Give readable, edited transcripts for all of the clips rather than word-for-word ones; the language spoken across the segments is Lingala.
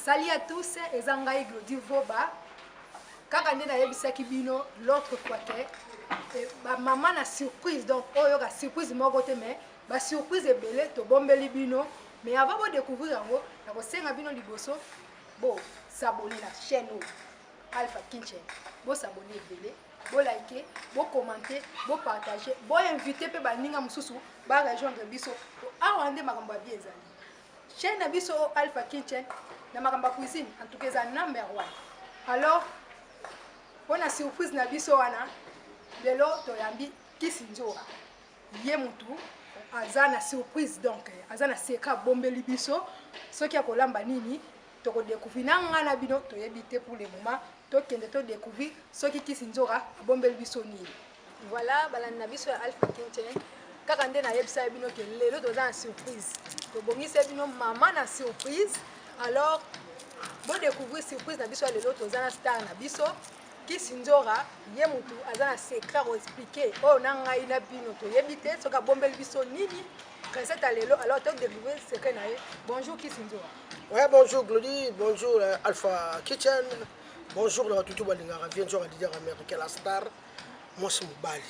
Salut à tous, et Zangaï Glody Voba. Quand on est dans Kibino, l'autre côté, maman a surprise, donc oh y a surprise mon côté mais ma surprise est belle, to bombe libino. Mais avant de découvrir en haut, la recette bino liboso, bon s'abonner la chaîne Alpha Kitchen, bon s'abonner belle, bon liker, bon commenter, bon partager, bon inviter pe ba ninga mususu ba rejoindre biso. Ah on est makambo bien ezali. Chaîne Abisso Alpha Kitchen, na makamba cuisine, en tout cas, c'est number 1. Alors, pour la surprise Nabiso wana, lelo toyambi kisinjora. Yemutu, azana surprise donc, azana seka bombe libiso, ce qui a kolamba nini, to découvrir nanga bino to yebite pour le moment, to kende to découvrir ce qui kisinjora bombe libiso nini. Voilà, bala Nabiso Alpha Kitchen. Quand on est dans le bino que lelo to za surprise. To bongisa bino maman na surprise. Alors bon découvrir surprise na biso lelo to za na star na biso. Kisinjora yemutu azana secret à expliquer. Oh na ngai na bino to yebite soka bombel biso nini. Recette à lelo alors to découvrir secret na ye. Bonjour Kisinjora. Ouais, bonjour Glody, bonjour Alpha Kitchen. Bonjour la tutu balingara vient sur dire américain la star. Moi c'est Mobali.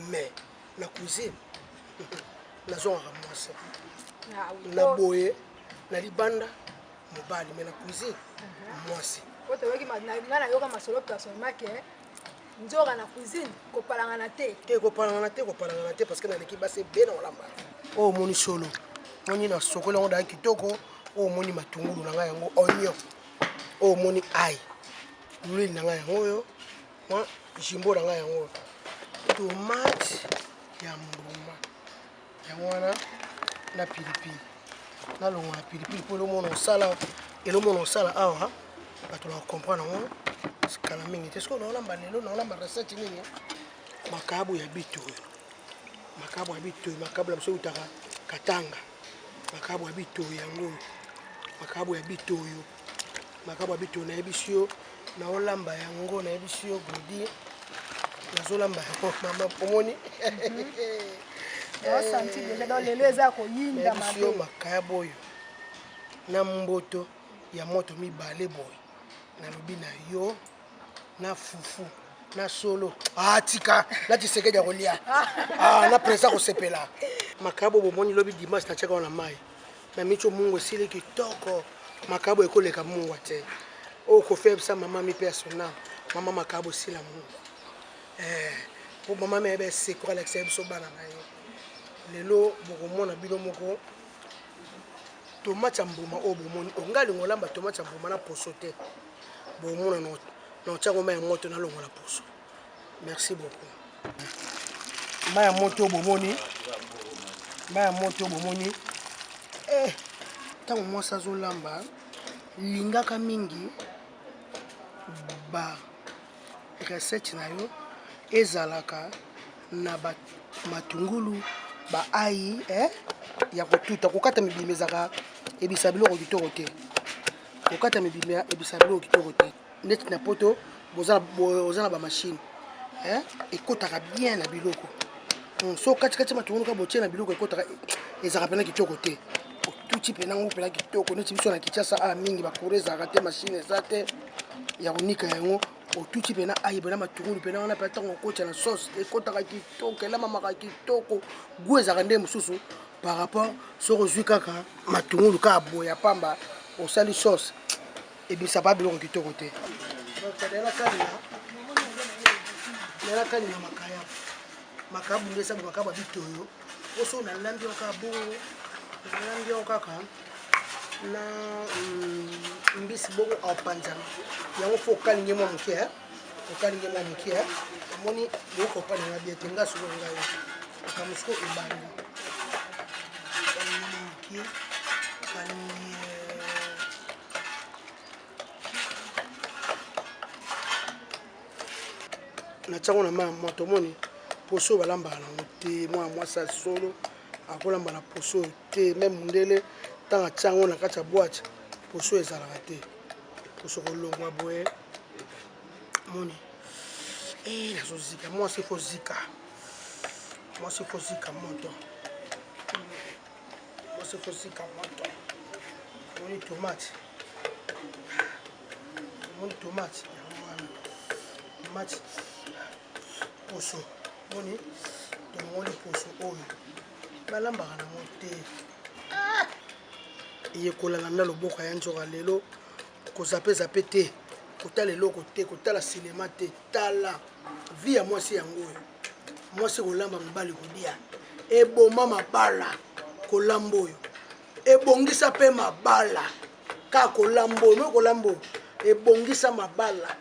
Mais la cuisine la zone ramasse la boye la libanda Mobali mais la cuisine moi c'est oto weki na yoka masolo personnellement que nzora na cuisine ko palanga na te parce que na l'équipe c'est bien on lamba oh moni solo moni na sokola on da kitoko oh moni matungulu na nga yango oignon oh moni ail l'huile na nga yango yo moi jimbo na nga yango tomate ya mbuma yango wana na pilipili na longo na pilipili pour le monde osala et le monde osala awa bato la comprendre ngo sikala mingi te siko naolamba lelo naolamba recette nini makabu ya bitoyo makabu la mso utaka katanga makabu ya bitoyo yango makabu ya bitoyo na ebisio naolamba yango na ebisio Glody nazolamba mama pomoni senti déjà dans les leza ko yinda mabio makaya boyo na mboto ya moto mibale boy na lobi na yo na fufu na solo tika na tiseke ya kolia na presa ko sepela makabo bomoni lobi dimanche na cheka na mai na micho mungu sile kitoko makabo ekoleka mungu te o ko faire ça maman mi personnel maman makabo sila mungu pour maman mebe sekora l'excès so bana na yo lelo bokomona bino moko tomate ya mbuma o bomoni ongali ngolamba tomate ya mbuma na poso te bomona no tsango ma ya moto na longola poso merci beaucoup ma ya moto bomoni tango mwasi azolamba lingaka mingi ba recette na yo ezalaka na matungulu ba ai ya kotuta kokata mibimbe ezaka ebisa biloko kitoko te kokata mibimbe ebisa biloko kitoko te neti na poto bozala ba machine ekotaka bien na biloko so kati matungulu ka botie na biloko ekotaka ezaka pena kitoko te otuti pena ngo pena kitoko neti biso na Kinshasa mingi bakore ezaka te machine eza te ya konika yango otuti pena ayi pena matungulu pena wana pena ntango okotya na sauce ekotaka kitoko elamamaka kitoko goût ezaka nde mosusu par rapport soki ozwi kaka matungulu kaka boye ya pamba osali sauce ebimisa pa biloko kitoko te nalakali na makayabu nde esango makabu ya bitoyo oso nalambi yo kaka bongo nalambi yo kaka na mbisi bongo apanzana yango fo okalinge mwa moke omoni boko opalinga bie te nga soko ngai okamosuko ebanda na tsango na mama moto moni poso balambaka nango te mwana mwasi ya solo akolamba na poso te meme mundele ntango atyango na kati ya boite poso ezalaka te poso kolongwa boye moni nazozika mwasi fo zika moto moni tomate Mon tomate. Tomate. Poso. Moni. Tomoni poso oyo. Balambaka na mote. Yekolala na loboko ya nzoka lelo. Kozape te. Kotala eloko te. Kotala cinéma te. Tala. Vie ya mwasi yango oyo. Mwasi kolamba mobali kolia. Eboma mabala. Kolamba oyo. Ebongisa pe mabala. Ka kolamba oyo. Kolamba oyo. Ebongisa mabala.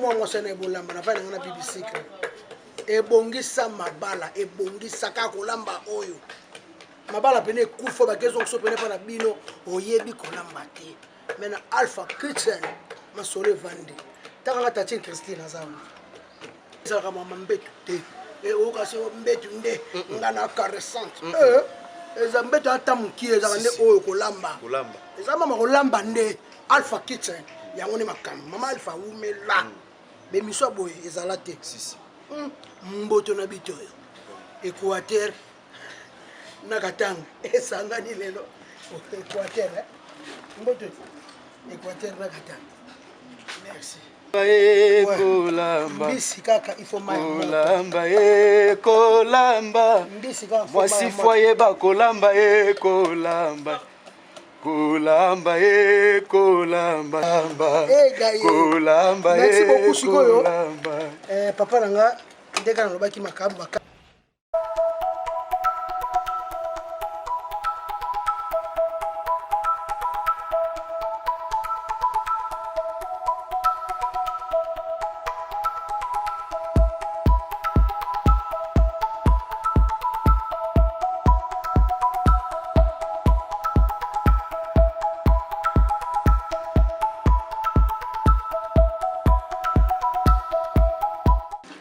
Mwa mwasi na ebolamba. Na fana ngana BBC. Ebongisa mabala. Ebongisa ka kolamba oyo. Mabala pene kufa bakezo so pene pa na bino oyebi kolamba te. Mena Alpha Kitchen masole vande. Taka tati Christine azawa. Saka mama mbetu te. Okasi mbetu nde ngana caressante. Eza mbetu ata mukie eza nde oyo kolamba. Kolamba. Eza mama kolamba nde Alpha Kitchen yango ne makamba. Mama Alpha umela. Be miso boy ezala te. Sisi. Mboto na bitoyo. Equateur Nakatang, Sangani Lelo, Équateur, Mboto, Équateur Nakatang. Merci. Kolamba. Mbisi kaka il faut mailler. Kolamba kolamba. Mbisi kaka. Mwasi foye ba kolamba kolamba. Kolamba kolamba. Kolamba. Merci beaucoup Sikoyo. Papa nanga ndeka na lobaki makamba.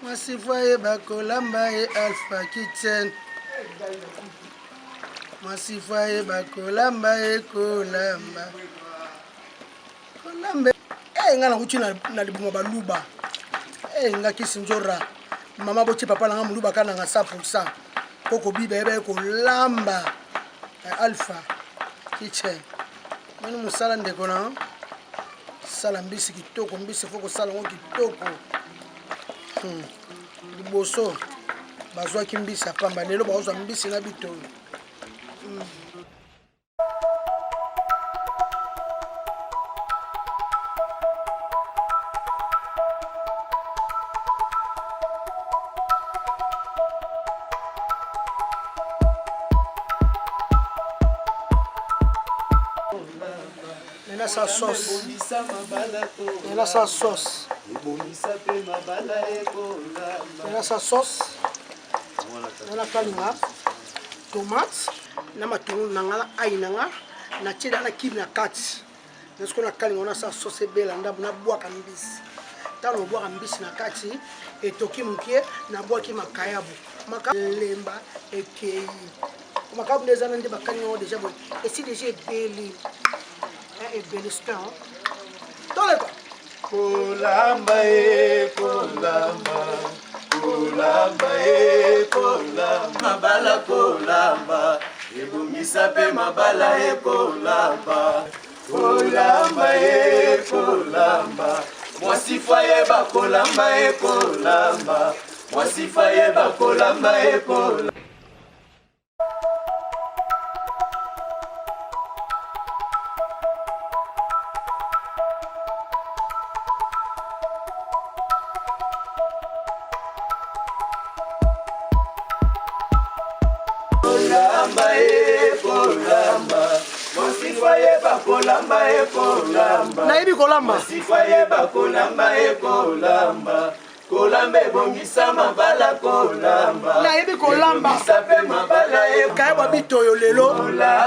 Masifaye bakolamba e Alpha Kitchen. Masifaye bakolamba e kolamba. Kolamba. Ngana kuchi na libuma baluba. Ngaki sinjora. Mama boti papa nanga muluba kana nga 100%. Koko bibe ebe kolamba. Alpha Kitchen. Mani musala ndeko na. Sala mbisi kitoko, mbisi foko sala ngo kitoko. Liboso bazwaki mbisi apamba lelo bazwa mbisi na bitoyo. Maintenant sa sauce. Maintenant sa sauce. Maintenant sa sauce. Maintenant kalinga. Tomate. Na matungulu nanga ai nanga. Na tshida na kibi na kati. Nesko na kalinga na sa sauce bela ndabu na bwaka mbisi. Tano bwaka mbisi na kati. Etoki mukie na bwaki makayabu. Makalemba ekei. Makabu ndezana nde bakanyo déjà bon. Et si déjà beli. Et Beliscan. Toleka. Kolamba kolamba. Kolamba kolamba. Mabala kolamba. Ebongisa pe mabala kolamba. Kolamba kolamba. Mwasi foye ba kolamba kolamba. Mwasi foye ba kolamba kolamba. Naibi kolamba. Sifaye ba kolamba kolamba. Kolamba bongisa mabala kolamba. Naibi kolamba. Sape mabala kayeba bitoyo lelo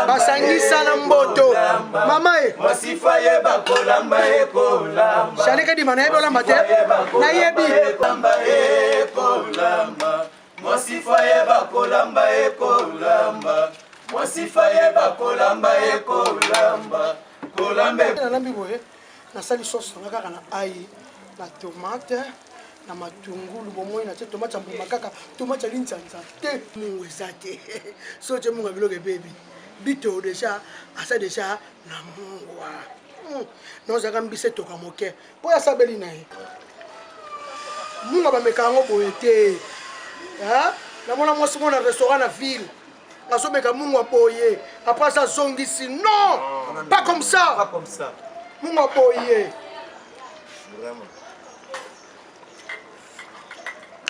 basangisa na mboto. Mama sifaye ba kolamba kolamba. Shalika di mana ebe olamba te. Nayebi kolamba kolamba. Sifaye ba kolamba kolamba. Sifaye ba kolamba kolamba. Kolambe na mbiboye na sali sauce na kaka na ai na tomate na matungulu bomoi na tomate mbuma kaka tomate linzanza te mungu ezate so je mungu biloko baby bito déjà asa déjà na mungwa nozaka mbise toka moke po ya sabeli na ye munga bameka yango boye te namona mwasi mo na restaurant na ville azomeka munga boye après ça zongisi non pas comme ça munga boye Vraiment.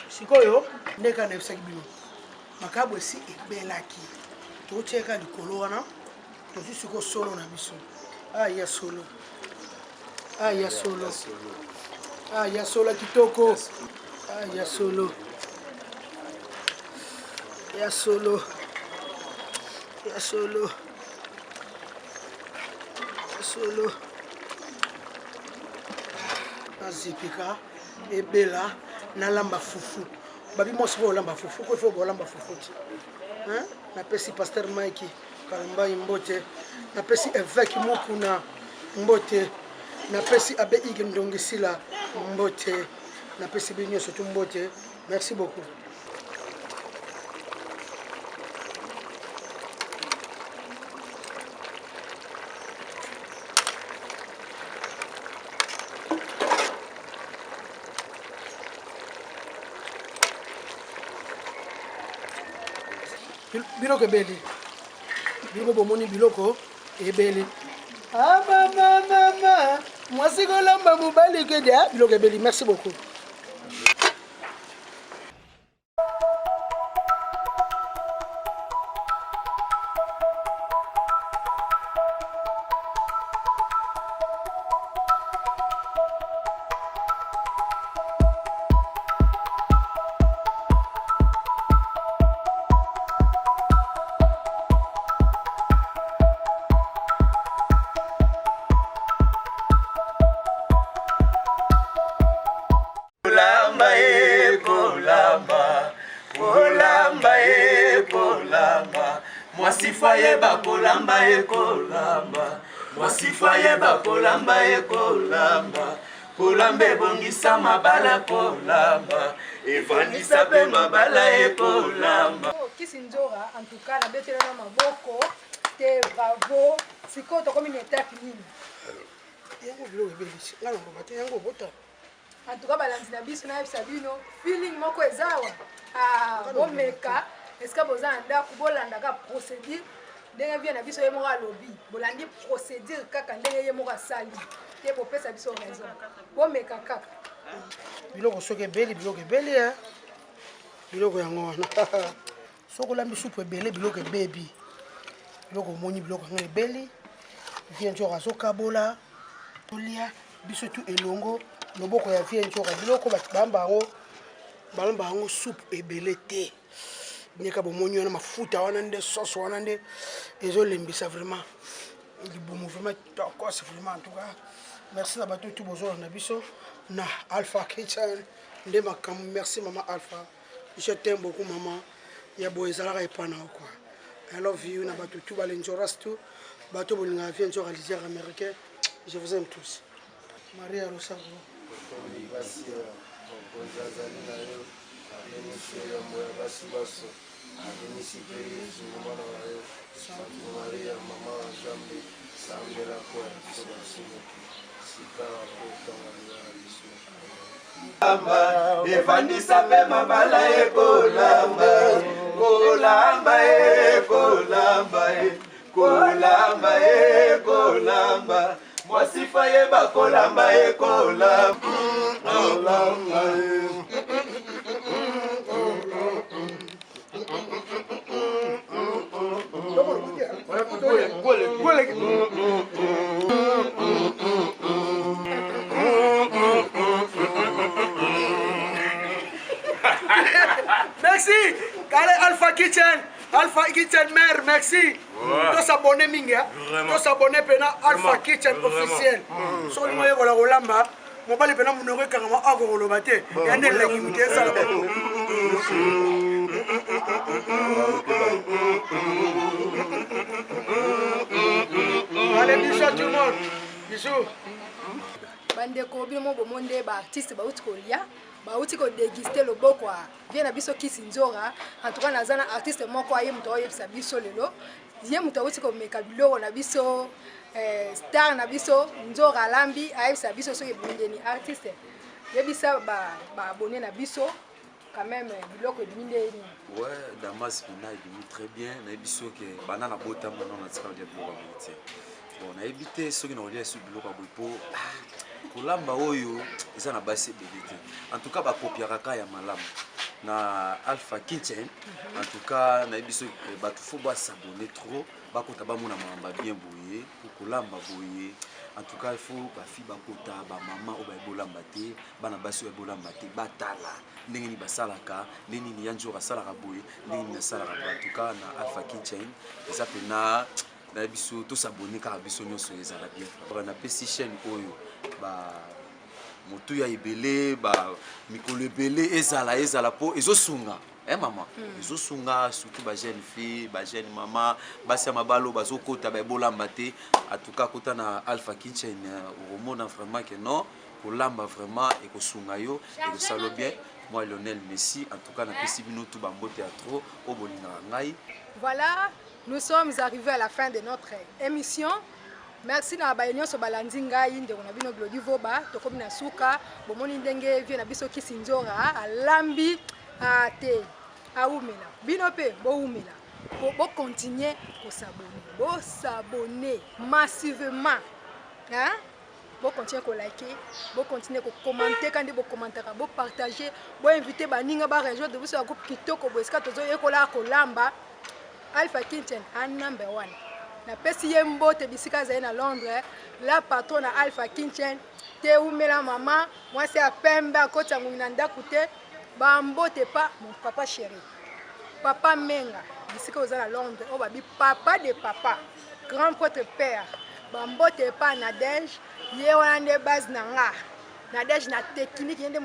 sikoyo ndeka na yebisaki bino makabo esi ebelaki totieka likolo wana tozwi siko solo na biso aya solo aya solo aya solo kitoko aya solo ya solo ya solo ya solo nazipika ebela nalamba fufu babi mosi bo olamba fufu ko fo bo olamba fufu ti napesi pasteur Mike Kalamba mbote napesi évêque Mokuna mbote napesi abbé Ige Ndongisila mbote napesi binyo surtout mbote merci beaucoup. Biloko ebeli biloko bomoni biloko ebeli mama mwasi kolamba mobali kede biloko ebeli merci beaucoup. Mwasifaye bakolamba ekolamba mwasifaye bakolamba ekolamba kolamba ebongisa mabala kolamba evandisa pe mabala ekolamba kisi nzora en tout cas na betela na maboko te bravo siko to comme une étape nini yango biloko ebeli ngana ngoma te yango bota en tout cas balanzi na biso na yebisa bino feeling moko ezawa bomeka eske boza na ndako bolandaka procédure ndenge vie na biso ye moko alobi bolandi procédure kaka ndenge ye moko asali te bopesa biso raison bomeka kaka biloko soki ebeli biloko ebeli biloko yango wana soki olambi supu ebele biloko ebebi biloko omoni biloko yango ebeli vie nzoko azokabola tolia biso tu elongo loboko ya vie nzoko biloko bato balamba yango supu ebele te nyeka bomoni wana mafuta wana nde sauce wana nde ezolembisa vraiment libumu vraiment tokose vraiment en tout cas merci na bato tout bozolanda biso na Alpha Kitchen nde makambo merci maman Alpha je t'aime beaucoup maman ya boye ezalaka epa na yo quoi I love you na bato tout balenzoras tout bato bolingaka vie nzoko alisière américain je vous aime tous Maria Rosario evandisa pe mabala ekolamba kolamba ekolamba kolamba ekolamba mwasifaye bakolamba ekolamba merci kale Alpha Kitchen mère merci to s'abonner minga to s'abonner pena Alpha Kitchen officiel so ni moye kola kolamba mobali pena munoko kangama akoloba te yande la kimite sala allez bisous tout le monde bisous bandeko bino bomonde ba artiste bauti kolia bauti ko déguster loboko vie na biso kisi nzora en tout cas nazana artiste moko aye muto oyebisa biso lelo ye muto auti ko meka biloko na biso star na biso nzora alambi ayebisa biso soki ebundeni artiste yebisa baabonné na biso quand même biloko ebimi ndeni. Ouais, Damas Pina ebimi très bien nayebi soki bana na botama non na tika kolia biloko ya boye te bon nayebi te soki na kolia esu biloko ya boye mpo kolamba oyo eza na basi ebele te en tout cas bakopiaka kaka ya malamu na Alpha Kitchen en tout cas nayebi soki bato fo basabone trop bakota bamona makambo bien boye po kolamba boye en tout cas il faut bafi bakota bamama oyo bayebolamba te bana basi oyo bayebolamba te batala ndenge nini basalaka ndenge nini ya nzoro asalaka boye ndenge nini asalaka boye en tout cas na Alpha Kitchen eza mpena na biso tosabone kaka biso nyonso ezala bien napesi chaîne oyo motuya ebele mikolo ebele ezala po ezosunga maman ezosunga surtout jeune fille jeune maman basi ya mabalo bazokota bayebolamba te en tout cas kota na Alpha Kitchen okomona vraiment que non kolamba vraiment ekosunga yo ekosala bien. Moi Lionel Messi en tout cas napesi bino tout bambote ya trop o bolingaka ngai. Voilà, nous sommes arrivés à la fin de notre émission. Merci na bayenyo so balandi ngai ndeko na bino Glody Voba tokomi na suka bomoni ndenge vie na biso kisinzora alambi te aumela bino pe boumela bo continuer ko s'abonner massivement hein bo continuer ko liker bo continuer ko commenter quand bo commenter bo partager bo inviter baninga ba région de biso groupe kitoko bo eska tozo yekola ko lamba Alpha Kitchen number 1 na pesi ye mbote bisika zaye na Londres la patron na Alpha Kitchen te umela mama mwasi ya pembe akota nguna ndaku te ba mbote pa mon papa chéri papa menga bisika oza na Londres o babi papa de papa grand prêtre père ba mbote pa Nadège ye wana nde base na nga Nadège na technique yende